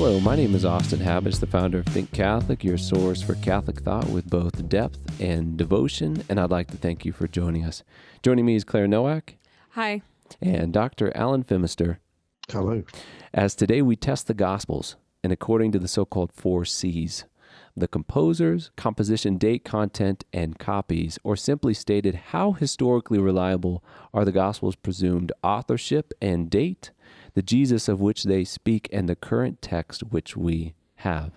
Hello, my name is Austin Habits, the founder of Think Catholic, your source for Catholic thought with both depth and devotion, and I'd like to thank you for joining us. Joining me is Clare Nowak. Hi. And Dr. Alan Fimister. Hello. As today we test the Gospels, and according to the so-called 4 C's, the composers, composition, date, content, and copies, or simply stated, how historically reliable are the Gospels' presumed authorship and date, the Jesus of which they speak, and the current text which we have.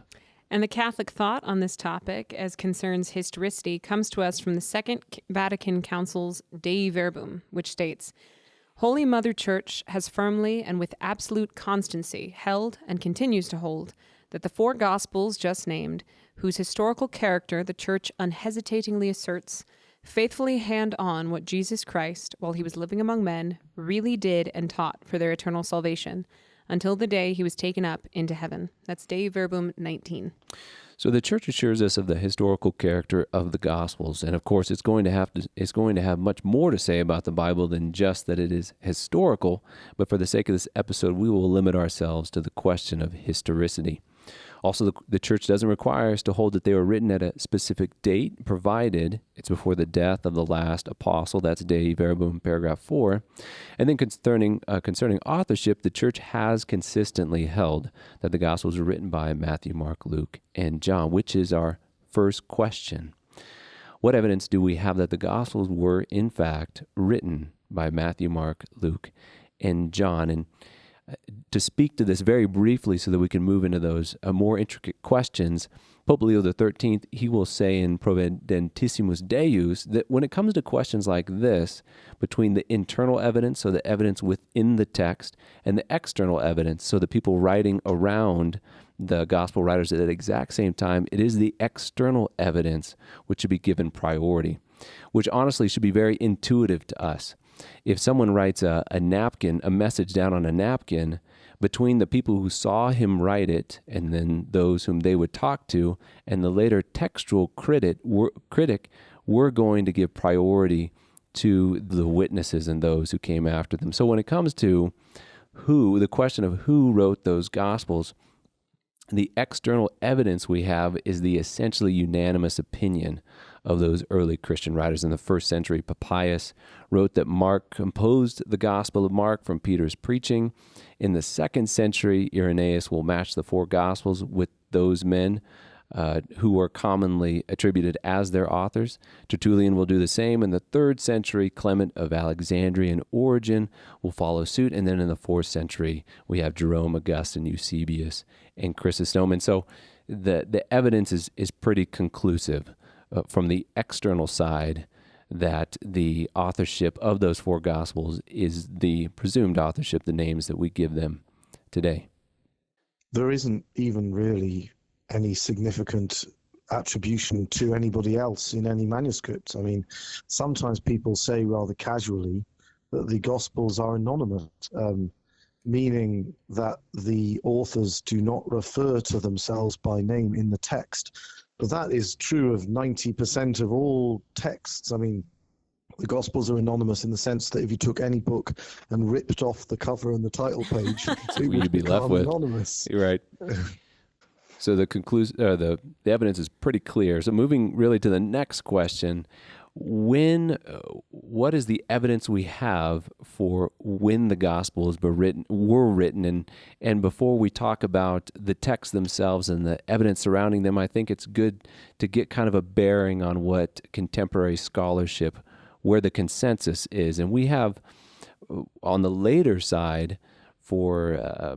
And the Catholic thought on this topic, as concerns historicity, comes to us from the Second Vatican Council's Dei Verbum, which states, Holy Mother Church has firmly and with absolute constancy held and continues to hold that the 4 Gospels just named, whose historical character the Church unhesitatingly asserts, faithfully hand on what Jesus Christ, while he was living among men, really did and taught for their eternal salvation, until the day he was taken up into heaven. That's Dei Verbum 19. So the Church assures us of the historical character of the Gospels, and of course it's going to have much more to say about the Bible than just that it is historical, but for the sake of this episode, we will limit ourselves to the question of historicity. Also, the Church doesn't require us to hold that they were written at a specific date, provided it's before the death of the last apostle. That's Dei Verbum, paragraph 4. And then concerning authorship, the Church has consistently held that the Gospels were written by Matthew, Mark, Luke, and John, which is our first question. What evidence do we have that the Gospels were, in fact, written by Matthew, Mark, Luke, and John? And to speak to this very briefly so that we can move into those more intricate questions, Pope Leo XIII, he will say in Providentissimus Deus that when it comes to questions like this, between the internal evidence, so the evidence within the text, and the external evidence, so the people writing around the gospel writers at that exact same time, it is the external evidence which should be given priority, which honestly should be very intuitive to us. If someone writes a message down on a napkin, between the people who saw him write it and then those whom they would talk to and the later textual critic, we're going to give priority to the witnesses and those who came after them. So when it comes to the question of who wrote those Gospels, the external evidence we have is the essentially unanimous opinion of those early Christian writers. In the first century, Papyrus wrote that Mark composed the Gospel of Mark from Peter's preaching. In the second century, Irenaeus will match the 4 Gospels with those men who are commonly attributed as their authors. Tertullian will do the same. In the 3rd century, Clement of Alexandria and Origen will follow suit. And then in the 4th century, we have Jerome, Augustine, Eusebius, and Chrysostom. And so the evidence is pretty conclusive from the external side that the authorship of those 4 Gospels is the presumed authorship, the names that we give them today. There isn't even really any significant attribution to anybody else in any manuscript. I mean, sometimes people say rather casually that the Gospels are anonymous, meaning that the authors do not refer to themselves by name in the text. But that is true of 90% of all texts. I mean, the Gospels are anonymous in the sense that if you took any book and ripped off the cover and the title page, it would be left with anonymous. You're right. So the evidence is pretty clear. So moving really to the next question, what is the evidence we have for when the Gospels were written? And before we talk about the texts themselves and the evidence surrounding them, I think it's good to get kind of a bearing on what contemporary scholarship, where the consensus is. And we have on the later side for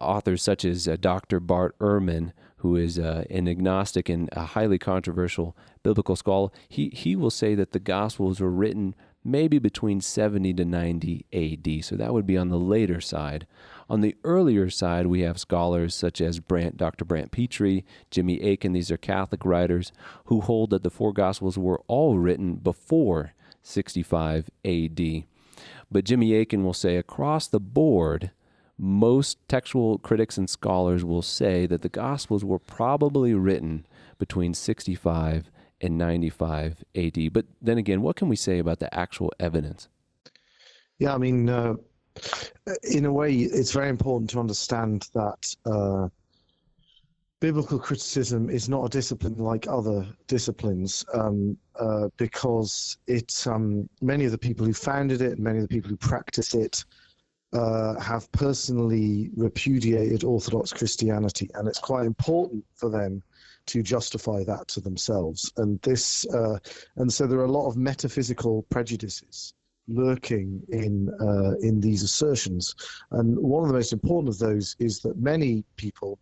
authors such as Dr. Bart Ehrman, who is an agnostic and a highly controversial biblical scholar, he will say that the Gospels were written maybe between 70 to 90 AD. So that would be on the later side. On the earlier side, we have scholars such as Dr. Brant Petrie, Jimmy Akin. These are Catholic writers who hold that the 4 Gospels were all written before 65 AD. But Jimmy Akin will say across the board, most textual critics and scholars will say that the Gospels were probably written between 65 and 95 AD. But then again, what can we say about the actual evidence? Yeah, I mean, in a way, it's very important to understand that biblical criticism is not a discipline like other disciplines, because many of the people who founded it and many of the people who practice it have personally repudiated Orthodox Christianity, and it's quite important for them to justify that to themselves. And so there are a lot of metaphysical prejudices lurking in these assertions. And one of the most important of those is that many people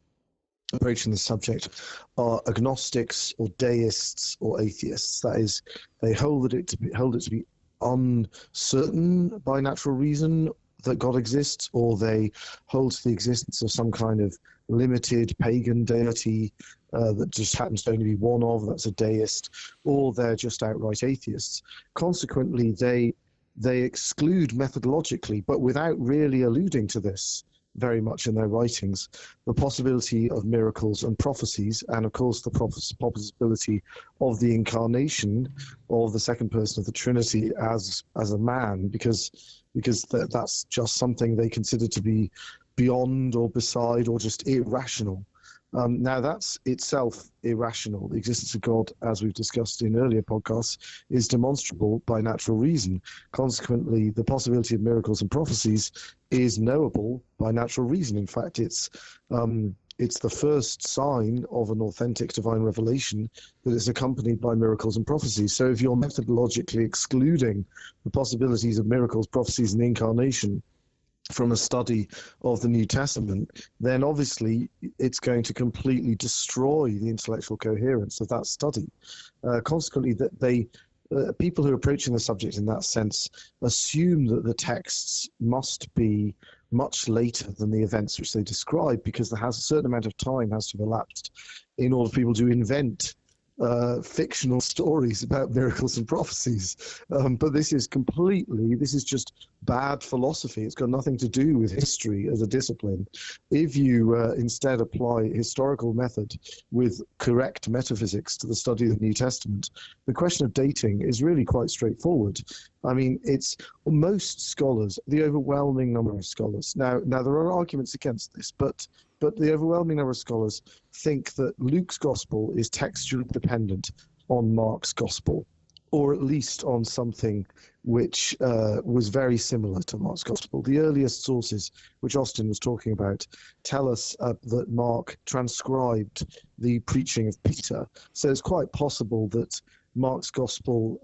approaching the subject are agnostics or deists or atheists. That is, they hold it to be uncertain by natural reason that God exists, or they hold to the existence of some kind of limited pagan deity that just happens to only be one of, that's a deist, or they're just outright atheists. Consequently, they exclude methodologically, but without really alluding to this very much in their writings, the possibility of miracles and prophecies, and of course the possibility of the incarnation of the second person of the Trinity as a man, because that's just something they consider to be beyond or beside or just irrational. Now that's itself irrational. The existence of God, as we've discussed in earlier podcasts, is demonstrable by natural reason. Consequently, the possibility of miracles and prophecies is knowable by natural reason. In fact, it's the first sign of an authentic divine revelation that is accompanied by miracles and prophecies. So if you're methodologically excluding the possibilities of miracles, prophecies, and the incarnation from a study of the New Testament, then obviously it's going to completely destroy the intellectual coherence of that study. Consequently, people who are approaching the subject in that sense assume that the texts must be much later than the events which they describe, because there has a certain amount of time has to have elapsed in order for people to invent fictional stories about miracles and prophecies. But this is just bad philosophy. It's got nothing to do with history as a discipline. If you instead apply historical method with correct metaphysics to the study of the New Testament, the question of dating is really quite straightforward. I mean, it's most scholars, the overwhelming number of scholars. Now there are arguments against this, but the overwhelming number of scholars think that Luke's gospel is textually dependent on Mark's gospel, or at least on something which was very similar to Mark's gospel. The earliest sources, which Austin was talking about, tell us that Mark transcribed the preaching of Peter. So it's quite possible that Mark's gospel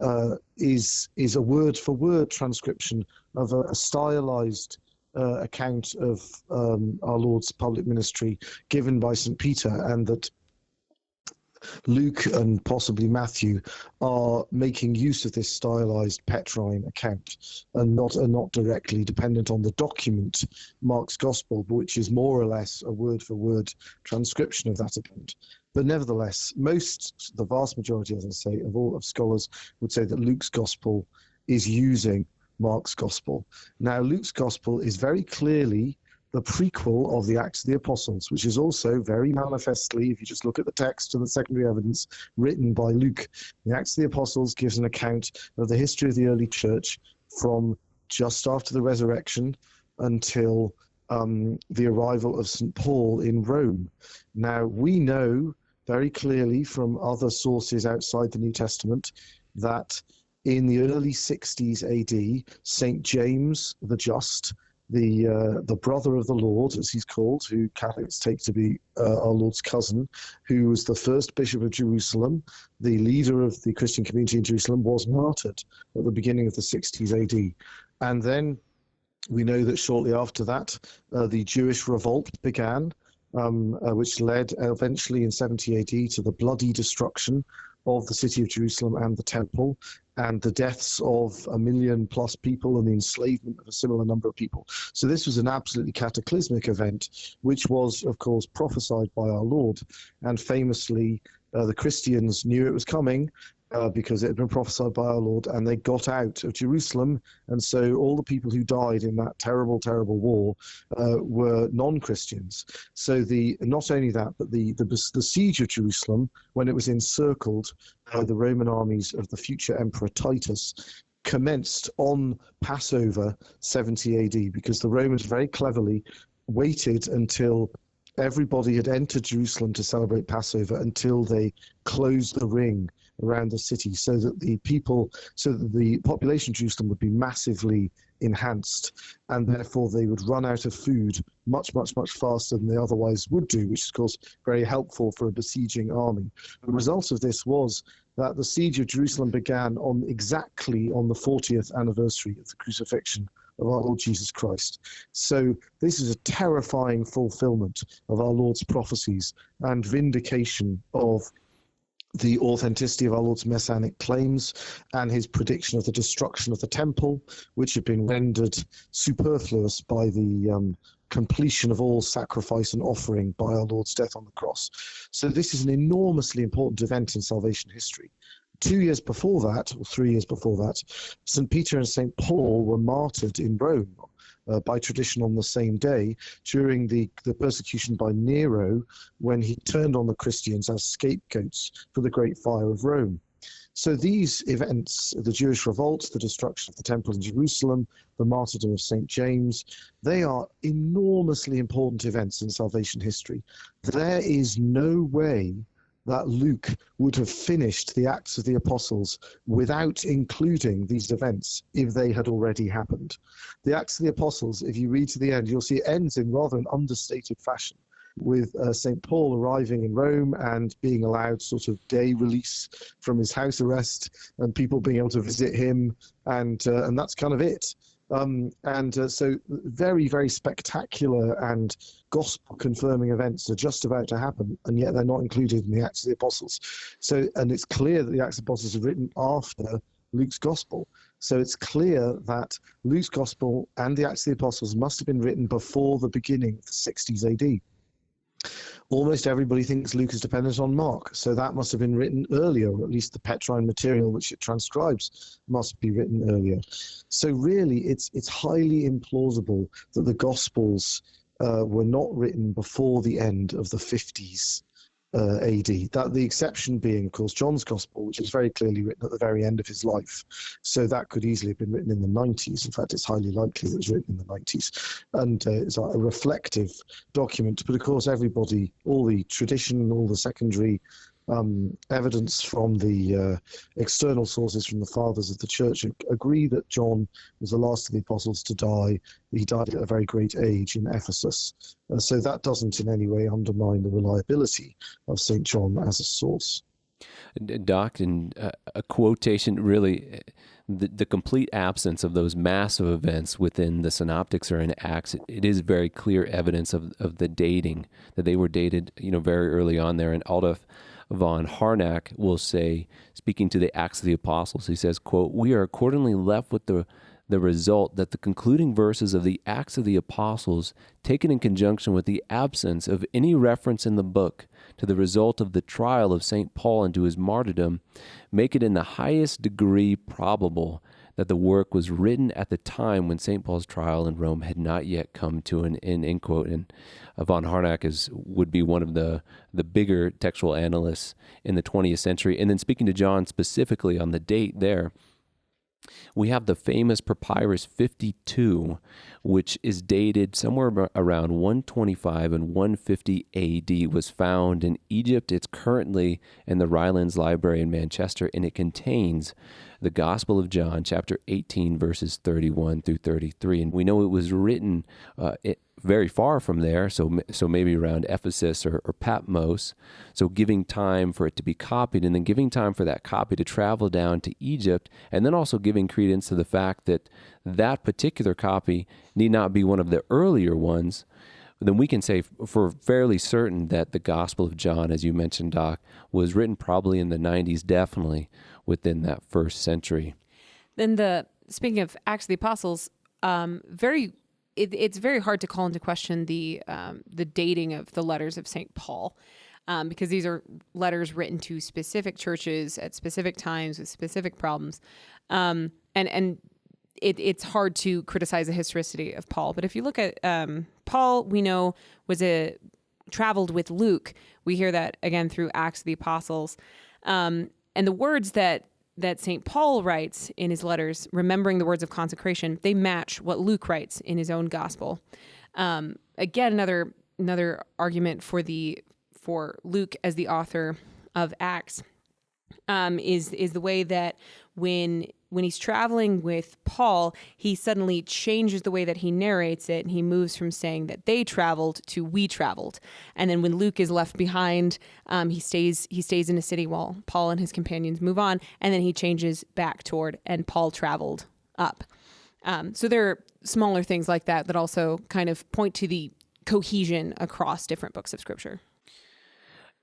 is a word-for-word transcription of a stylized account of our Lord's public ministry given by St. Peter, and that Luke and possibly Matthew are making use of this stylized Petrine account and not directly dependent on the document, Mark's Gospel, which is more or less a word-for-word transcription of that account. But nevertheless, the vast majority, as I say, of scholars would say that Luke's Gospel is using Mark's Gospel. Now, Luke's Gospel is very clearly the prequel of the Acts of the Apostles, which is also very manifestly, if you just look at the text and the secondary evidence, written by Luke. The Acts of the Apostles gives an account of the history of the early church from just after the resurrection until the arrival of St. Paul in Rome. Now, we know very clearly from other sources outside the New Testament that in the early 60s AD, St. James the Just, the brother of the Lord, as he's called, who Catholics take to be our Lord's cousin, who was the first bishop of Jerusalem, the leader of the Christian community in Jerusalem, was martyred at the beginning of the 60s AD. And then we know that shortly after that, the Jewish revolt began, which led eventually in 70 AD to the bloody destruction of the city of Jerusalem and the temple, and the deaths of 1 million plus people and the enslavement of a similar number of people. So this was an absolutely cataclysmic event, which was, of course, prophesied by our Lord. And famously, the Christians knew it was coming because it had been prophesied by our Lord, and they got out of Jerusalem. And so all the people who died in that terrible, terrible war were non-Christians. So not only that, but the siege of Jerusalem, when it was encircled by the Roman armies of the future Emperor Titus, commenced on Passover 70 AD, because the Romans very cleverly waited until everybody had entered Jerusalem to celebrate Passover until they closed the ring around the city, so that the population of Jerusalem would be massively enhanced, and therefore they would run out of food much faster than they otherwise would do, which is of course very helpful for a besieging army. The result of this was that the siege of Jerusalem began exactly on the 40th anniversary of the crucifixion of our Lord Jesus Christ. So this is a terrifying fulfillment of our Lord's prophecies and vindication of the authenticity of our Lord's messianic claims and his prediction of the destruction of the temple, which had been rendered superfluous by the completion of all sacrifice and offering by our Lord's death on the cross. So this is an enormously important event in salvation history. 2 years before that, or 3 years before that, St. Peter and St. Paul were martyred in Rome by tradition on the same day during the persecution by Nero, when he turned on the Christians as scapegoats for the Great Fire of Rome. So these events, the Jewish revolt, the destruction of the temple in Jerusalem, the martyrdom of St. James, they are enormously important events in salvation history. There is no way that Luke would have finished the Acts of the Apostles without including these events if they had already happened. The Acts of the Apostles, if you read to the end, you'll see it ends in rather an understated fashion, with St. Paul arriving in Rome and being allowed sort of day release from his house arrest, and people being able to visit him, and that's kind of it. So very, very spectacular and gospel-confirming events are just about to happen, and yet they're not included in the Acts of the Apostles. So, and it's clear that the Acts of the Apostles are written after Luke's Gospel. So it's clear that Luke's Gospel and the Acts of the Apostles must have been written before the beginning of the 60s AD. Almost everybody thinks Luke is dependent on Mark, so that must have been written earlier, or at least the Petrine material which it transcribes must be written earlier. So really, it's highly implausible that the Gospels were not written before the end of the 50s AD. That the exception being, of course, John's Gospel, which is very clearly written at the very end of his life. So that could easily have been written in the 90s. In fact, it's highly likely that it was written in the 90s. And it's a reflective document. But of course, everybody, all the tradition, all the secondary evidence from the external sources from the fathers of the church agree that John was the last of the apostles to die. He died at a very great age in Ephesus. So that doesn't in any way undermine the reliability of St. John as a source. Doc, in a quotation, really, the complete absence of those massive events within the Synoptics or in Acts, it is very clear evidence of the dating, that they were dated, very early on there. And Aldous von Harnack will say, speaking to the Acts of the Apostles, he says, quote, "We are accordingly left with the result that the concluding verses of the Acts of the Apostles, taken in conjunction with the absence of any reference in the book to the result of the trial of St. Paul and to his martyrdom, make it in the highest degree probable that the work was written at the time when St. Paul's trial in Rome had not yet come to an end," end quote. And von Harnack would be one of the bigger textual analysts in the 20th century. And then speaking to John specifically on the date there, we have the famous Papyrus 52, which is dated somewhere around 125 and 150 AD, was found in Egypt. It's currently in the Rylands Library in Manchester, and it contains the Gospel of John, chapter 18, verses 31 through 33. And we know it was written very far from there, so maybe around Ephesus or Patmos, so giving time for it to be copied, and then giving time for that copy to travel down to Egypt, and then also giving credence to the fact that that particular copy need not be one of the earlier ones. Then we can say for fairly certain that the Gospel of John, as you mentioned, Doc, was written probably in the 90s, definitely within that first century. Then speaking of Acts of the Apostles, it's very hard to call into question the dating of the letters of St. Paul, because these are letters written to specific churches at specific times with specific problems, and it's hard to criticize the historicity of Paul. But if you look at Paul, we know traveled with Luke. We hear that again through Acts of the Apostles, and the words that St. Paul writes in his letters, remembering the words of consecration, they match what Luke writes in his own gospel. Again, another another argument for Luke as the author of Acts is the way that when he's traveling with Paul, he suddenly changes the way that he narrates it, and he moves from saying that they traveled to we traveled. And then when Luke is left behind, he stays in a city while Paul and his companions move on, and then he changes back toward and Paul traveled up. So there are smaller things like that also kind of point to the cohesion across different books of Scripture.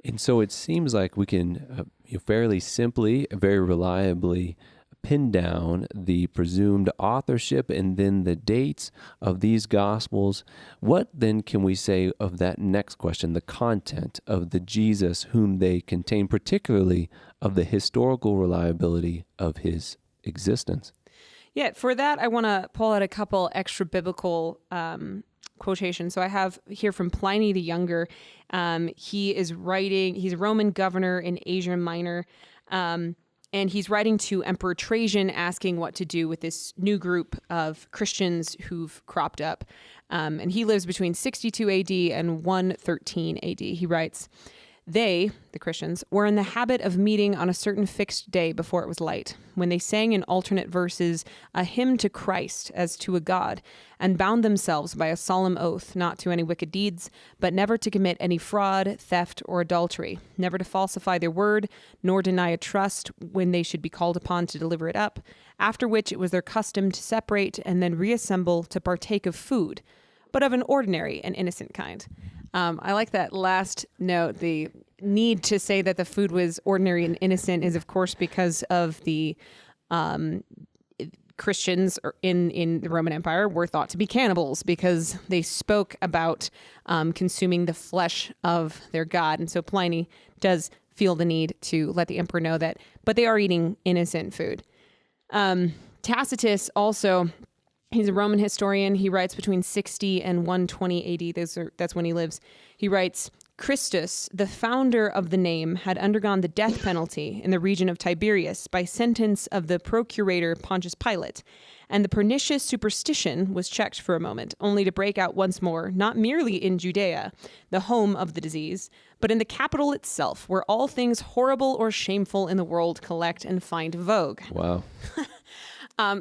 And so it seems like we can fairly simply, very reliably pin down the presumed authorship and then the dates of these Gospels. What then can we say of that next question, the content of the Jesus whom they contain, particularly of the historical reliability of his existence? Yeah, for that, I want to pull out a couple extra biblical quotations. So I have here from Pliny the Younger. He's a Roman governor in Asia Minor, and he's writing to Emperor Trajan asking what to do with this new group of Christians who've cropped up. And he lives between 62 AD and 113 AD. He writes, "They, the Christians, were in the habit of meeting on a certain fixed day before it was light, when they sang in alternate verses a hymn to Christ as to a God, and bound themselves by a solemn oath not to any wicked deeds, but never to commit any fraud, theft, or adultery, never to falsify their word, nor deny a trust when they should be called upon to deliver it up, after which it was their custom to separate and then reassemble to partake of food, but of an ordinary and innocent kind." I like that last note. The need to say that the food was ordinary and innocent is, of course, because of the Christians in the Roman Empire were thought to be cannibals because they spoke about consuming the flesh of their god. And so Pliny does feel the need to let the emperor know that, but they are eating innocent food. Tacitus also... He's a Roman historian. He writes between 60 and 120 AD. That's when he lives. He writes, "Christus, the founder of the name, had undergone the death penalty in the region of Tiberias by sentence of the procurator Pontius Pilate, and the pernicious superstition was checked for a moment, only to break out once more, not merely in Judea, the home of the disease, but in the capital itself, where all things horrible or shameful in the world collect and find vogue." Wow.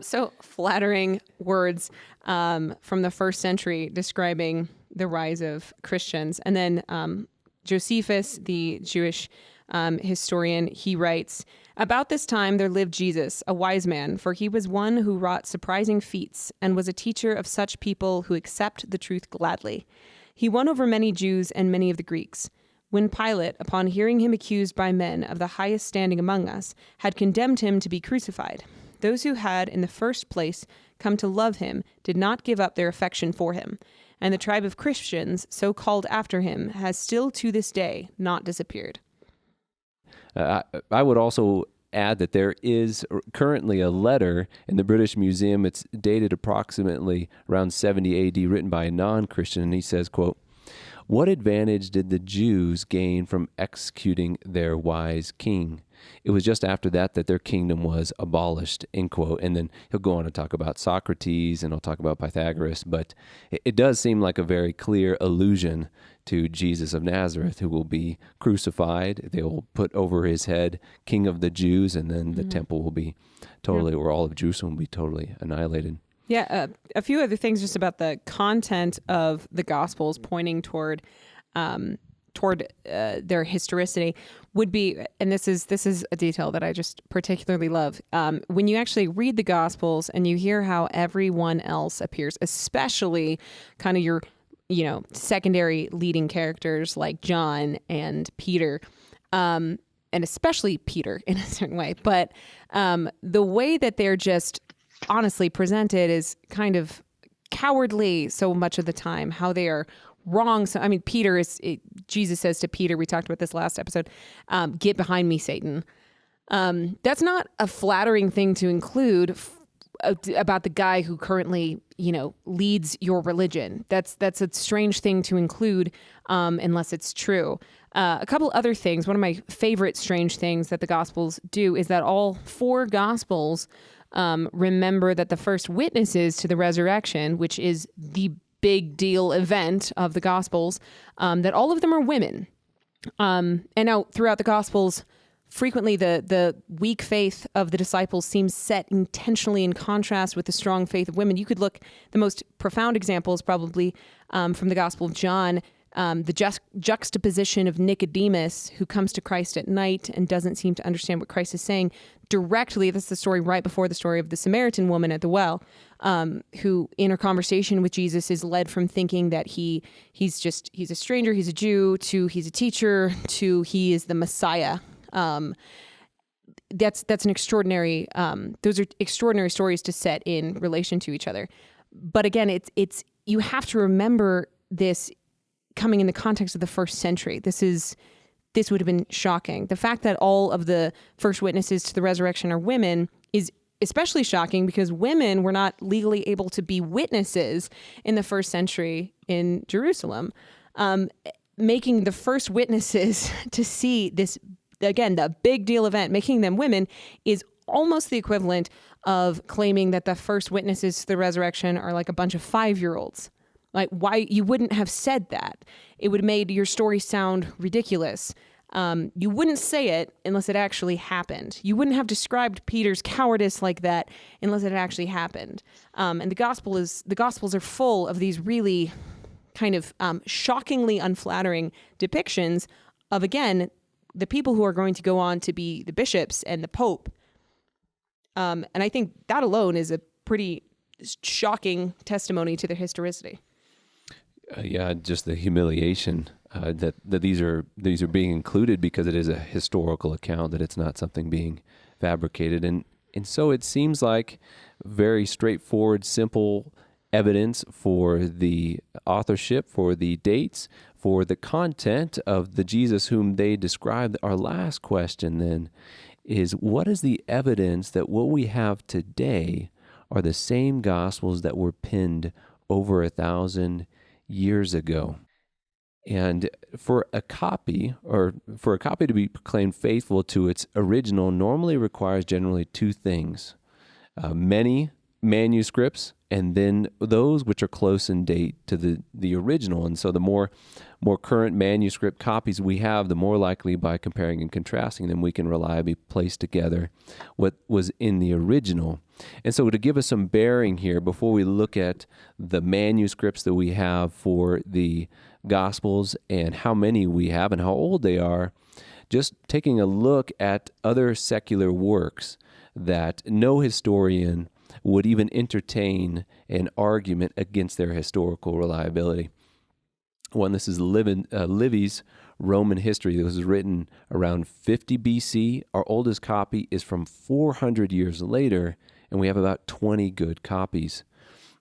So flattering words from the first century describing the rise of Christians. And then Josephus, the Jewish historian, he writes, "About this time there lived Jesus, a wise man, for he was one who wrought surprising feats and was a teacher of such people who accept the truth gladly. He won over many Jews and many of the Greeks. When Pilate, upon hearing him accused by men of the highest standing among us, had condemned him to be crucified, those who had, in the first place, come to love him did not give up their affection for him, and the tribe of Christians, so called after him, has still to this day not disappeared." I would also add that there is currently a letter in the British Museum. It's dated approximately around 70 AD, written by a non-Christian, and he says, quote, "What advantage did the Jews gain from executing their wise king? It was just after that their kingdom was abolished," end quote. And then he'll go on to talk about Socrates and he'll talk about Pythagoras, but it does seem like a very clear allusion to Jesus of Nazareth, who will be crucified. They will put over his head King of the Jews, and then the temple will be totally, or all of Jerusalem will be totally annihilated. Yeah, a few other things just about the content of the Gospels pointing toward their historicity would be, and this is a detail that I just particularly love. When you actually read the Gospels and you hear how everyone else appears, especially kind of your, secondary leading characters like John and Peter, and especially Peter in a certain way, but the way that they're just honestly presented is kind of cowardly so much of the time, how they are wrong. So, Peter Jesus says to Peter, we talked about this last episode, "Get behind me, Satan." That's not a flattering thing to include about the guy who currently, leads your religion. That's a strange thing to include, unless it's true. A couple other things. One of my favorite strange things that the Gospels do is that all four Gospels remember that the first witnesses to the resurrection, which is the big deal event of the Gospels, that all of them are women. And now throughout the Gospels, frequently the weak faith of the disciples seems set intentionally in contrast with the strong faith of women. You could look, the most profound example is probably from the Gospel of John, the juxtaposition of Nicodemus, who comes to Christ at night and doesn't seem to understand what Christ is saying, directly. That's the story right before the story of the Samaritan woman at the well, who in her conversation with Jesus is led from thinking that he's a stranger, he's a Jew, to he's a teacher, to he is the Messiah. That's an extraordinary, those are extraordinary stories to set in relation to each other. But again, it's you have to remember this coming in the context of the first century. This would have been shocking. The fact that all of the first witnesses to the resurrection are women is especially shocking because women were not legally able to be witnesses in the first century in Jerusalem. Making the first witnesses to see this, again, the big deal event, making them women, is almost the equivalent of claiming that the first witnesses to the resurrection are like a bunch of 5-year-olds. Like, why you wouldn't have said that? It would have made your story sound ridiculous. You wouldn't say it unless it actually happened. You wouldn't have described Peter's cowardice like that unless it actually happened. And the Gospels are full of these really kind of shockingly unflattering depictions of, again, the people who are going to go on to be the bishops and the Pope. And I think that alone is a pretty shocking testimony to their historicity. Just the humiliation that these are being included because it is a historical account, that it's not something being fabricated, and so it seems like very straightforward, simple evidence for the authorship, for the dates, for the content of the Jesus whom they described. Our last question then is, what is the evidence that what we have today are the same Gospels that were penned over 1,000 years ago? And for a copy to be proclaimed faithful to its original normally requires generally two things: many manuscripts, and then those which are close in date to the original. And so the more current manuscript copies we have, the more likely, by comparing and contrasting them, we can reliably place together what was in the original. And so to give us some bearing here, before we look at the manuscripts that we have for the Gospels and how many we have and how old they are, just taking a look at other secular works that no historian would even entertain an argument against their historical reliability. One, this is Livy's Roman History. This was written around 50 BC. Our oldest copy is from 400 years later, and we have about 20 good copies.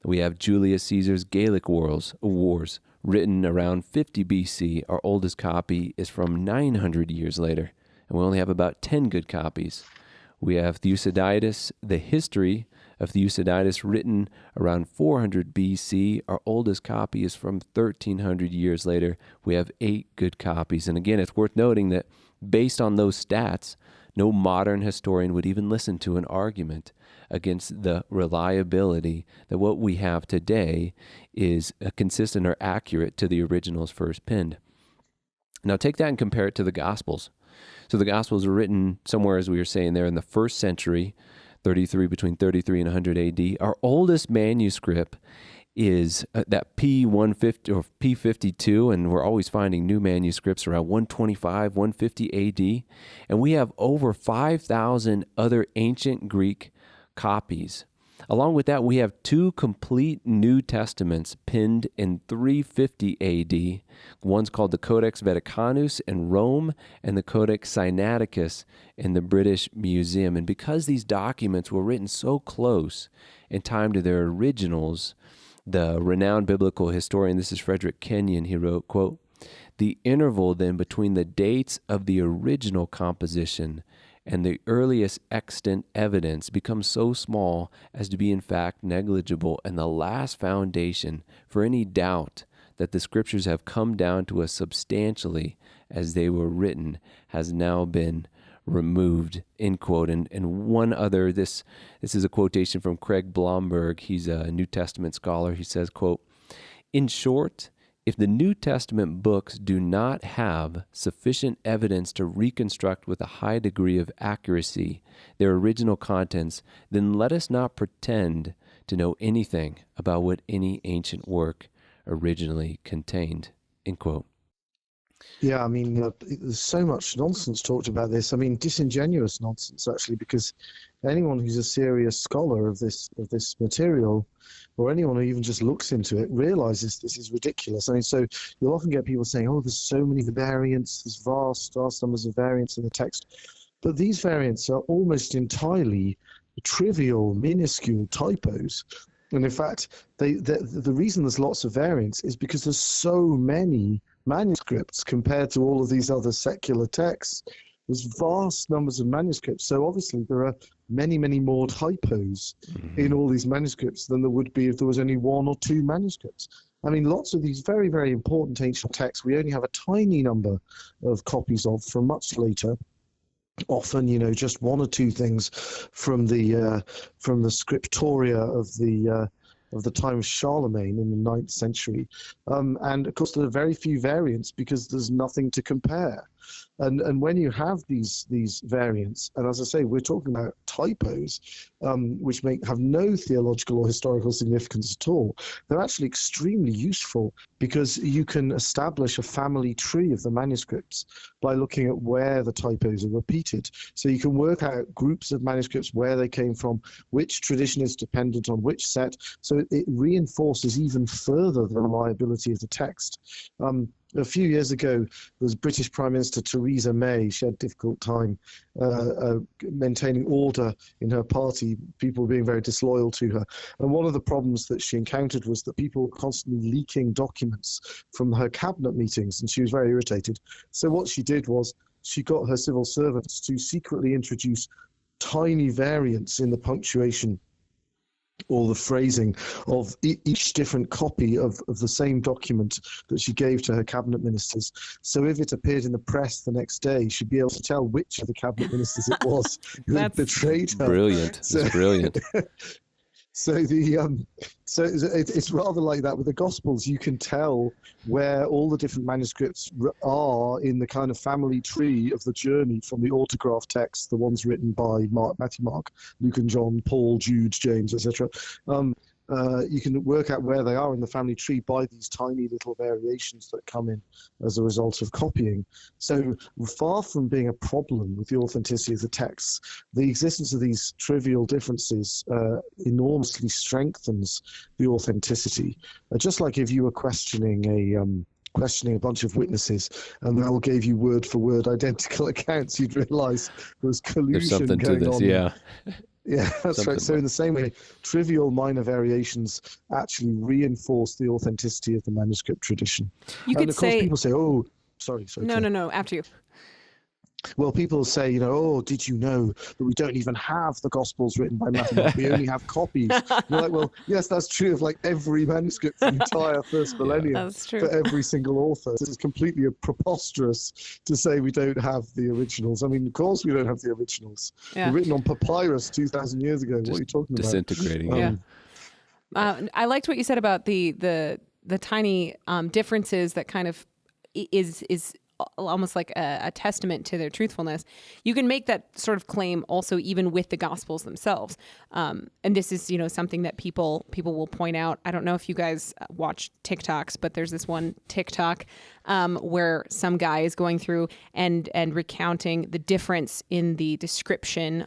We have Julius Caesar's Gallic Wars, written around 50 BC. Our oldest copy is from 900 years later, and we only have about 10 good copies. We have Thucydides, the History of Thucydides, written around 400 BC. Our oldest copy is from 1,300 years later. We have 8 good copies. And again, it's worth noting that based on those stats, no modern historian would even listen to an argument against the reliability that what we have today is consistent or accurate to the originals first penned. Now take that and compare it to the Gospels. So the Gospels were written somewhere, as we were saying there, in the first century, between 33 and 100 AD. Our oldest manuscript is that P150 or P52, and we're always finding new manuscripts around 125, 150 AD. And we have over 5,000 other ancient Greek copies. Along with that, we have 2 complete New Testaments penned in 350 AD. One's called the Codex Vaticanus in Rome and the Codex Sinaiticus in the British Museum. And because these documents were written so close in time to their originals, the renowned biblical historian, this is Frederick Kenyon, he wrote, quote, "The interval then between the dates of the original composition and the earliest extant evidence becomes so small as to be in fact negligible, and the last foundation for any doubt that the Scriptures have come down to us substantially as they were written has now been removed," end quote. And one other, this is a quotation from Craig Blomberg. He's a New Testament scholar. He says, quote, In short, if the New Testament books do not have sufficient evidence to reconstruct with a high degree of accuracy their original contents, then let us not pretend to know anything about what any ancient work originally contained. End quote. Yeah, I mean, there's so much nonsense talked about this. I mean, disingenuous nonsense, actually, because anyone who's a serious scholar of this material, or anyone who even just looks into it, realizes this is ridiculous. I mean, so you'll often get people saying, oh, there's so many variants, there's vast numbers of variants in the text. But these variants are almost entirely trivial, minuscule typos. And in fact, the reason there's lots of variants is because there's so many manuscripts compared to all of these other secular texts. There's vast numbers of manuscripts. So obviously there are many, many more typos in all these manuscripts than there would be if there was only one or two manuscripts. I mean, lots of these very, very important ancient texts, we only have a tiny number of copies of from much later. Often, just one or two things from the scriptoria of the time of Charlemagne in the 9th century. And of course, there are very few variants because there's nothing to compare. And when you have these variants, and as I say, we're talking about typos, which have no theological or historical significance at all, they're actually extremely useful because you can establish a family tree of the manuscripts by looking at where the typos are repeated. So you can work out groups of manuscripts, where they came from, which tradition is dependent on which set. So it reinforces even further the reliability of the text. A few years ago, there was British Prime Minister Theresa May. She had a difficult time maintaining order in her party, people being very disloyal to her. And one of the problems that she encountered was that people were constantly leaking documents from her cabinet meetings, and she was very irritated. So what she did was she got her civil servants to secretly introduce tiny variants in the punctuation or the phrasing of each different copy of the same document that she gave to her cabinet ministers. So if it appeared in the press the next day, she'd be able to tell which of the cabinet ministers it was who had betrayed her. Brilliant. That's brilliant. So it's rather like that with the Gospels. You can tell where all the different manuscripts are in the kind of family tree of the journey from the autograph text, the ones written by Matthew, Mark, Luke and John, Paul, Jude, James, etc. You can work out where they are in the family tree by these tiny little variations that come in as a result of copying. So far from being a problem with the authenticity of the texts, the existence of these trivial differences enormously strengthens the authenticity. Just like if you were questioning a bunch of witnesses and they all gave you word for word identical accounts, you'd realize there was collusion There's something going to this, on. yeah. Yeah, that's right. So in the same way, trivial minor variations actually reinforce the authenticity of the manuscript tradition. You could of course, say, people say, oh, sorry. No, after you. Well, people say, oh, did you know that we don't even have the Gospels written by Matthew? We only have copies. You're like, well, yes, that's true of like every manuscript for the entire first millennium. That's true. For every single author. It's completely preposterous to say we don't have the originals. I mean, of course we don't have the originals. Yeah. They're written on papyrus 2,000 years ago. What are you talking about? Disintegrating. Yeah. I liked what you said about the tiny differences that kind of is almost like a testament to their truthfulness. You can make that sort of claim also even with the Gospels themselves. And this is, something that people will point out. I don't know if you guys watch TikToks, but there's this one TikTok where some guy is going through and recounting the difference in the description,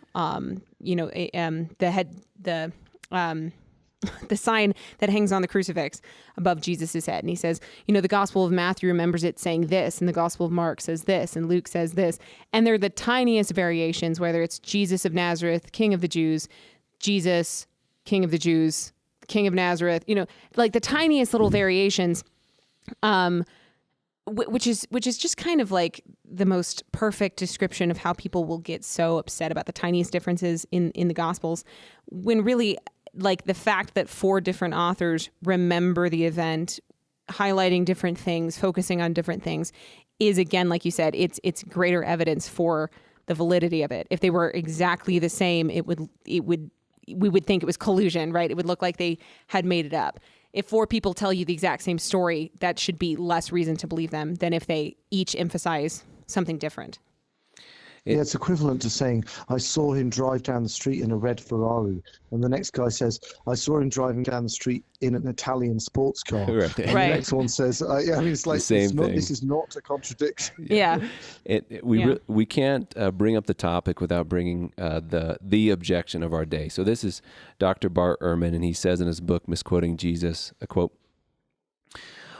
the sign that hangs on the crucifix above Jesus's head. And he says, the Gospel of Matthew remembers it saying this, and the Gospel of Mark says this, and Luke says this. And they're the tiniest variations, whether it's Jesus of Nazareth, King of the Jews, Jesus, King of the Jews, King of Nazareth, like the tiniest little variations, which is just kind of like the most perfect description of how people will get so upset about the tiniest differences in the Gospels, when really, like, the fact that 4 different authors remember the event, highlighting different things, focusing on different things, is, again, like you said, it's greater evidence for the validity of it. If they were exactly the same, we would think it was collusion, right? It would look like they had made it up. if four people tell you the exact same story, that should be less reason to believe them than if they each emphasize something different. Yeah, it's equivalent to saying, I saw him drive down the street in a red Ferrari. And the next guy says, I saw him driving down the street in an Italian sports car. Right. And Right. the next one says, yeah, I mean, it's like, same thing. this is not a contradiction. Yeah. We can't bring up the topic without bringing the objection of our day. So this is Dr. Bart Ehrman, and he says in his book, Misquoting Jesus, a quote,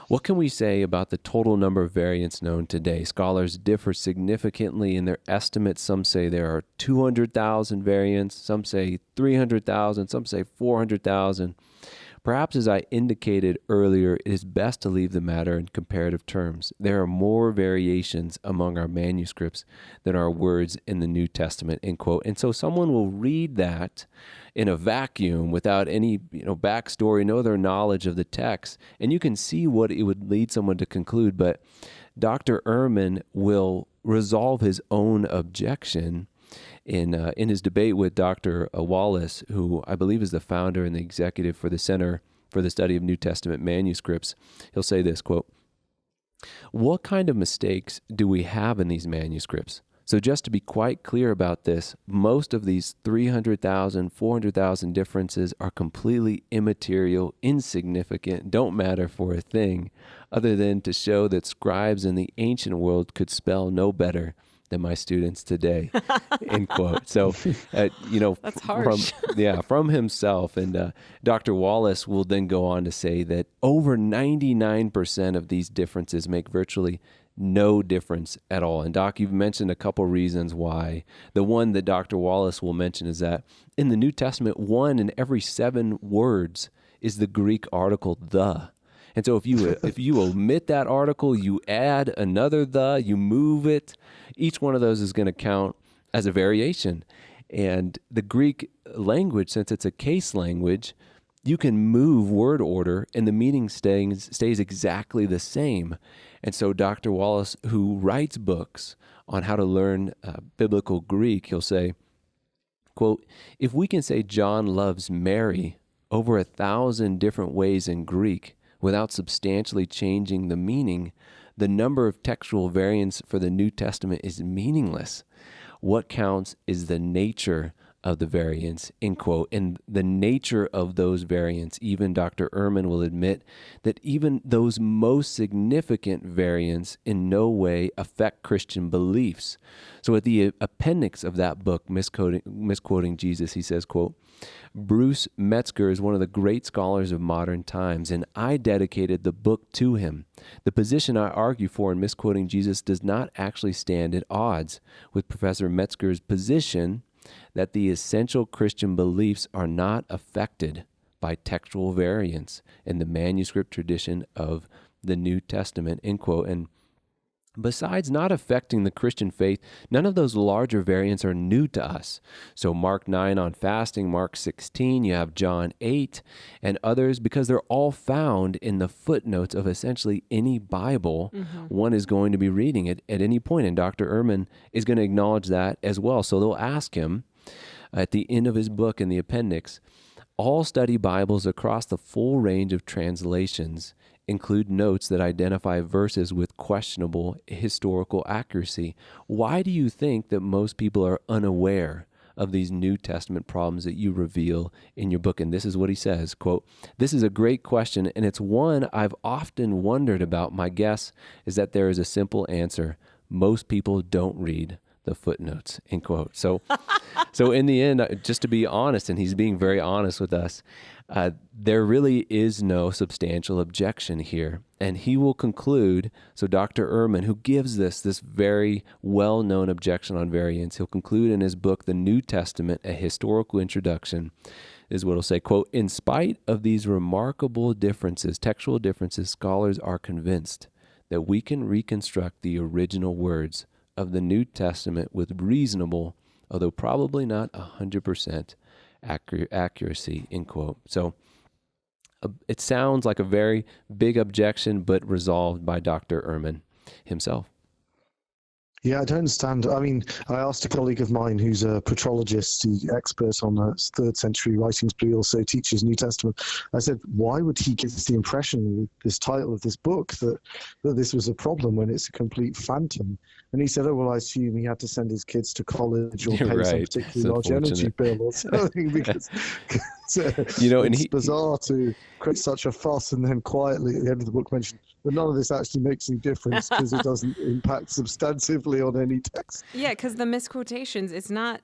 "What can we say about the total number of variants known today? Scholars differ significantly in their estimates. Some say there are 200,000 variants, some say 300,000, some say 400,000. Perhaps, as I indicated earlier, it is best to leave the matter in comparative terms. There are more variations among our manuscripts than our words in the New Testament," end quote. And so someone will read that in a vacuum without any backstory, no other knowledge of the text, and you can see what it would lead someone to conclude. But Dr. Ehrman will resolve his own objection in his debate with Dr. Wallace, who I believe is the founder and the executive for the Center for the Study of New Testament Manuscripts. He'll say this, quote, "What kind of mistakes do we have in these manuscripts? So just to be quite clear about this, most of these 300,000, 400,000 differences are completely immaterial, insignificant, don't matter for a thing, other than to show that scribes in the ancient world could spell no better than my students today," end quote. So, That's harsh. from himself. And Dr. Wallace will then go on to say that over 99% of these differences make virtually no difference at all. And Doc, you've mentioned a couple reasons why. The one that Dr. Wallace will mention is that in the New Testament, 1 in every 7 words is the Greek article "the." And so if you omit that article, you add another "the," you move it, each one of those is going to count as a variation. And the Greek language, since it's a case language, you can move word order and the meaning stays exactly the same. And so Dr. Wallace, who writes books on how to learn biblical Greek, he'll say, quote, "If we can say John loves Mary over 1,000 different ways in Greek without substantially changing the meaning, the number of textual variants for the New Testament is meaningless. What counts is the nature of the variants," end quote. And the nature of those variants, even Dr. Ehrman will admit that even those most significant variants in no way affect Christian beliefs. So at the appendix of that book, Misquoting Jesus, he says, quote, "Bruce Metzger is one of the great scholars of modern times, and I dedicated the book to him. The position I argue for in Misquoting Jesus does not actually stand at odds with Professor Metzger's position that the essential Christian beliefs are not affected by textual variants in the manuscript tradition of the New Testament," end quote. And besides not affecting the Christian faith, none of those larger variants are new to us. So Mark 9 on fasting, Mark 16, you have John 8, and others, because they're all found in the footnotes of essentially any Bible one is going to be reading at any point. And Dr. Ehrman is going to acknowledge that as well. So they'll ask him at the end of his book in the appendix, "All study Bibles across the full range of translations include notes that identify verses with questionable historical accuracy. Why do you think that most people are unaware of these New Testament problems that you reveal in your book?" And this is what he says, quote, "This is a great question, and it's one I've often wondered about. My guess is that there is a simple answer. Most people don't read the footnotes," end quote. So in the end, just to be honest, and he's being very honest with us, there really is no substantial objection here. And he will conclude, so Dr. Ehrman, who gives this very well-known objection on variants, he'll conclude in his book, The New Testament, A Historical Introduction, is what he'll say, quote, "In spite of these remarkable differences, textual differences, scholars are convinced that we can reconstruct the original words of the New Testament with reasonable, although probably not 100% accuracy," end quote. So it sounds like a very big objection, but resolved by Dr. Ehrman himself. Yeah, I don't understand. I mean, I asked a colleague of mine who's a patrologist, he's expert on 3rd century writings, but he also teaches New Testament. I said, why would he give us the impression with this title of this book that this was a problem when it's a complete phantom? And he said, oh, well, I assume he had to send his kids to college or pay some Right. particularly large energy bill or something because and it's bizarre to create such a fuss and then quietly at the end of the book mention, but none of this actually makes any difference because it doesn't impact substantively on any text. Yeah, because the misquotations, it's not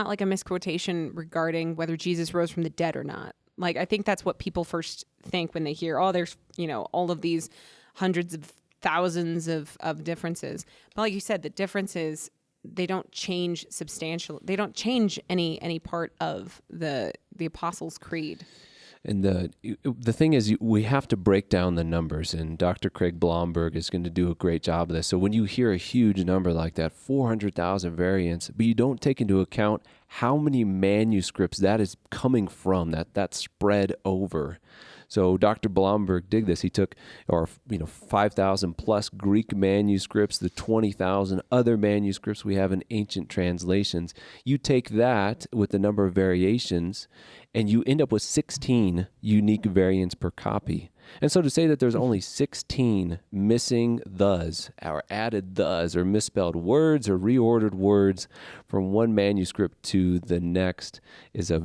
like a misquotation regarding whether Jesus rose from the dead or not. Like, I think that's what people first think when they hear, oh, there's, all of these hundreds of thousands of differences. But like you said, the differences, they don't change they don't change any part of the Apostles' Creed. And the thing is, we have to break down the numbers, and Dr. Craig Blomberg is going to do a great job of this. So when you hear a huge number like that, 400,000 variants, but you don't take into account how many manuscripts that is coming from, that's spread over. So Dr. Blomberg did this. He took 5,000 plus Greek manuscripts, the 20,000 other manuscripts we have in ancient translations. You take that with the number of variations, and you end up with 16 unique variants per copy. And so to say that there's only 16 missing thes, or added thes, or misspelled words, or reordered words from one manuscript to the next is a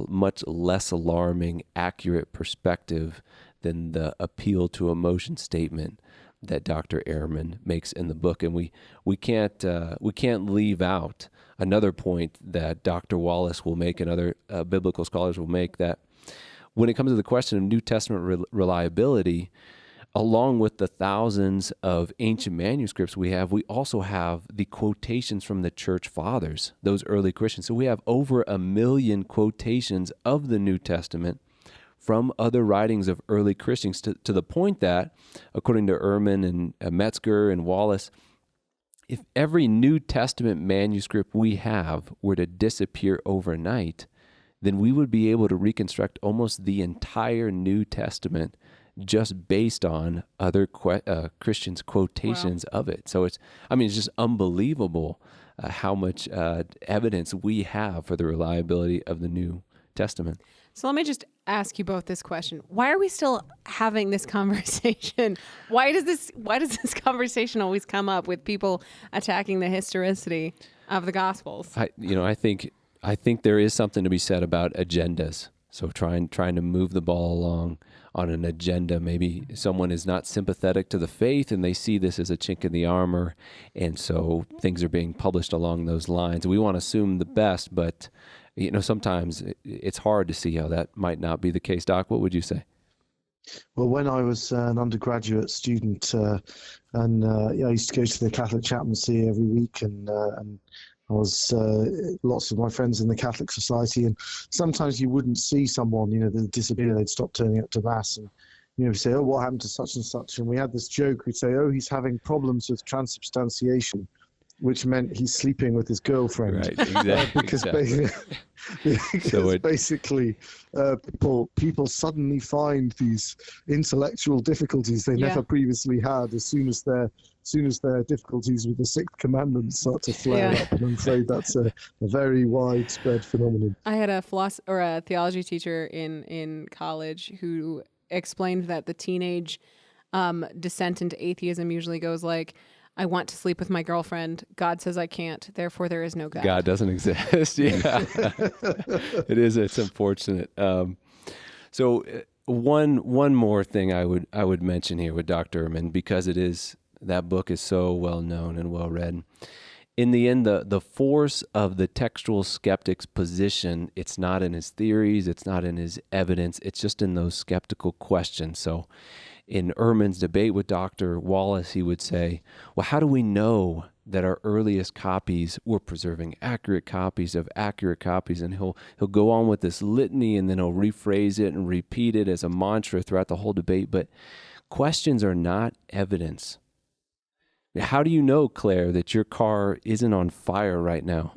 much less alarming, accurate perspective than the appeal to emotion statement that Dr. Ehrman makes in the book. And we can't leave out another point that Dr. Wallace will make and other biblical scholars will make, that when it comes to the question of New Testament reliability, along with the thousands of ancient manuscripts we also have the quotations from the church fathers, those early Christians. So we have over 1 million quotations of the New Testament from other writings of early Christians, to the point that, according to Ehrman and Metzger and Wallace, if every New Testament manuscript we have were to disappear overnight, then we would be able to reconstruct almost the entire New Testament just based on other Christians' quotations of it. So it's just unbelievable how much evidence we have for the reliability of the New Testament. So let me just ask you both this question. Why are we still having this conversation? Why does this conversation always come up with people attacking the historicity of the Gospels? I think there is something to be said about agendas. So trying to move the ball along on an agenda. Maybe someone is not sympathetic to the faith and they see this as a chink in the armor, and so things are being published along those lines. We want to assume the best, but sometimes it's hard to see how that might not be the case. Doc, what would you say? Well, when I was an undergraduate student, I used to go to the Catholic chaplaincy every week, and I was lots of my friends in the Catholic Society, and sometimes you wouldn't see someone, they'd disappear, they'd stop turning up to Mass, and we say, oh, what happened to such and such? And we had this joke, we'd say, oh, he's having problems with which meant he's sleeping with his girlfriend. Right, exactly. Because So basically people suddenly find these intellectual difficulties they never previously had as soon as their difficulties with the Sixth Commandment start to flare up. And I'm afraid that's a very widespread phenomenon. I had a theology teacher in college who explained that the teenage descent into atheism usually goes like, I want to sleep with my girlfriend. God says I can't. Therefore, there is no God. God doesn't exist. Yeah, it's unfortunate. So one more thing I would mention here with Dr. Ehrman, because that book is so well known and well read. In the end, the force of the textual skeptic's position, it's not in his theories, it's not in his evidence, it's just in those skeptical questions. So in Ehrman's debate with Dr. Wallace, he would say, well, how do we know that our earliest copies were preserving accurate copies of accurate copies? And he'll go on with this litany, and then he'll rephrase it and repeat it as a mantra throughout the whole debate. But questions are not evidence. How do you know, Claire, that your car isn't on fire right now?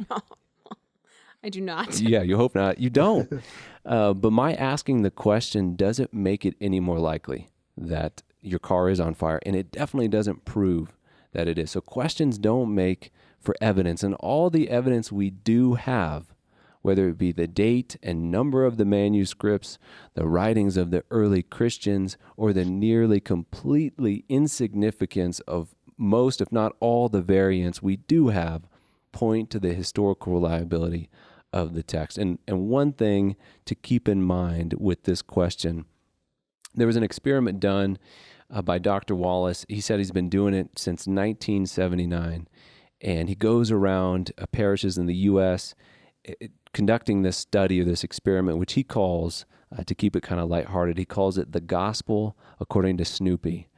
I do not. Yeah, you hope not. You don't. But my asking the question doesn't make it any more likely that your car is on fire. And it definitely doesn't prove that it is. So questions don't make for evidence. And all the evidence we do have, whether it be the date and number of the manuscripts, the writings of the early Christians, or the nearly completely insignificance of most, if not all, the variants we do have, point to the historical reliability of the text. And one thing to keep in mind with this question, there was an experiment done by Dr. Wallace. He said he's been doing it since 1979, and he goes around parishes in the U.S. Conducting this study or this experiment, which he calls, to keep it kind of lighthearted, he calls it the Gospel according to Snoopy.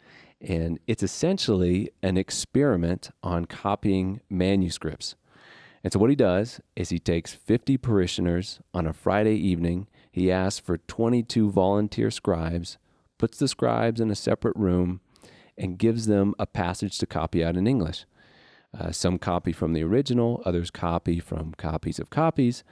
And it's essentially an experiment on copying manuscripts. And so what he does is he takes 50 parishioners on a Friday evening. He asks for 22 volunteer scribes, puts the scribes in a separate room, and gives them a passage to copy out in English. Some copy from the original, others copy from copies of copies.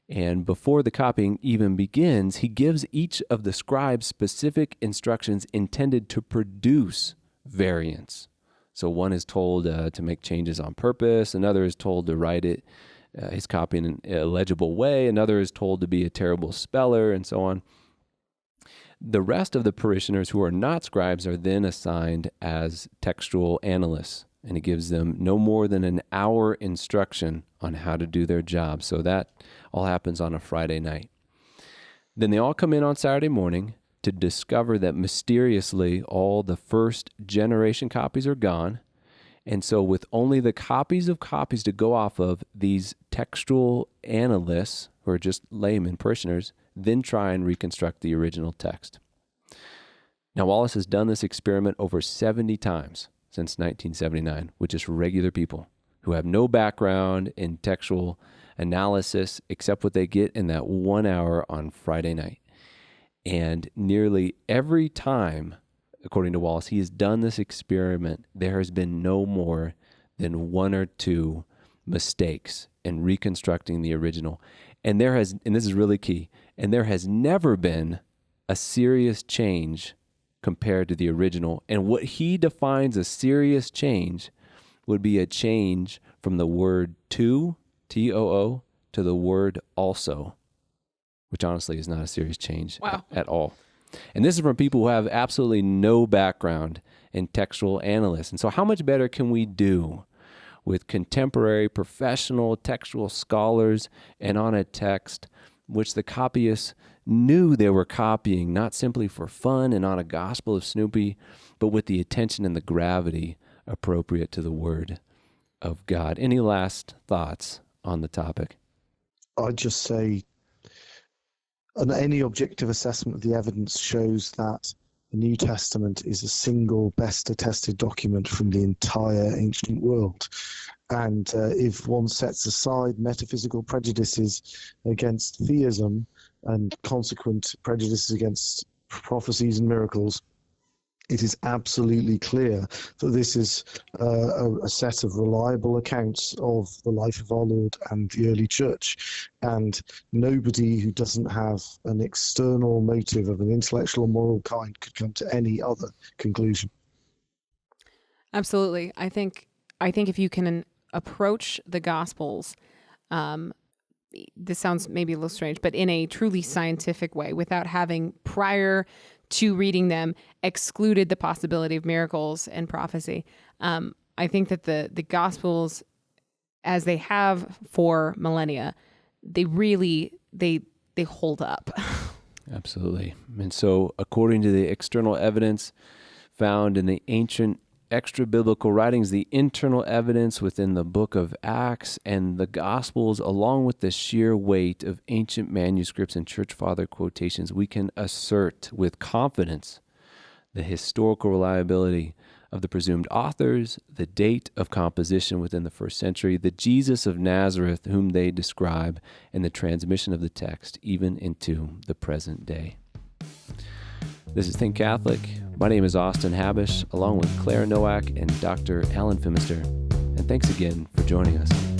And before the copying even begins, he gives each of the scribes specific instructions intended to produce variants. So one is told to make changes on purpose, another is told to write it, his copy in an illegible way, another is told to be a terrible speller, and so on. The rest of the parishioners who are not scribes are then assigned as textual analysts, and it gives them no more than an hour instruction on how to do their job. So that all happens on a Friday night. Then they all come in on Saturday morning to discover that mysteriously all the first generation copies are gone. And so with only the copies of copies to go off of, these textual analysts, who are just laymen parishioners, then try and reconstruct the original text. Now, Wallace has done this experiment over 70 times since 1979 with just regular people who have no background in textual analysis except what they get in that 1 hour on Friday night. And nearly every time, according to Wallace, he has done this experiment, there has been no more than 1 or 2 mistakes in reconstructing the original. And this is really key, and there has never been a serious change compared to the original. And what he defines a serious change would be a change from the word to, T-O-O, to the word also, which honestly is not a serious change at all. And this is from people who have absolutely no background in textual analysis. And so how much better can we do with contemporary professional textual scholars and on a text which the copyists knew they were copying, not simply for fun and on a gospel of Snoopy, but with the attention and the gravity appropriate to the Word of God. Any last thoughts on the topic? I'd just say any objective assessment of the evidence shows that the New Testament is a single best attested document from the entire ancient world. And if one sets aside metaphysical prejudices against theism and consequent prejudices against prophecies and miracles, it is absolutely clear that this is a set of reliable accounts of the life of our Lord and the early church. And nobody who doesn't have an external motive of an intellectual or moral kind could come to any other conclusion. Absolutely. I think if you can approach the Gospels, this sounds maybe a little strange, but in a truly scientific way, without having prior to reading them excluded the possibility of miracles and prophecy. I think that the Gospels, as they have for millennia, they really, they hold up. Absolutely. And so according to the external evidence found in the ancient extra-biblical writings, the internal evidence within the book of Acts and the Gospels, along with the sheer weight of ancient manuscripts and church father quotations, we can assert with confidence the historical reliability of the presumed authors, the date of composition within the first century, the Jesus of Nazareth whom they describe, and the transmission of the text even into the present day. This is Think Catholic. My name is Austin Habish, along with Clare Nowak and Dr. Alan Fimister. And thanks again for joining us.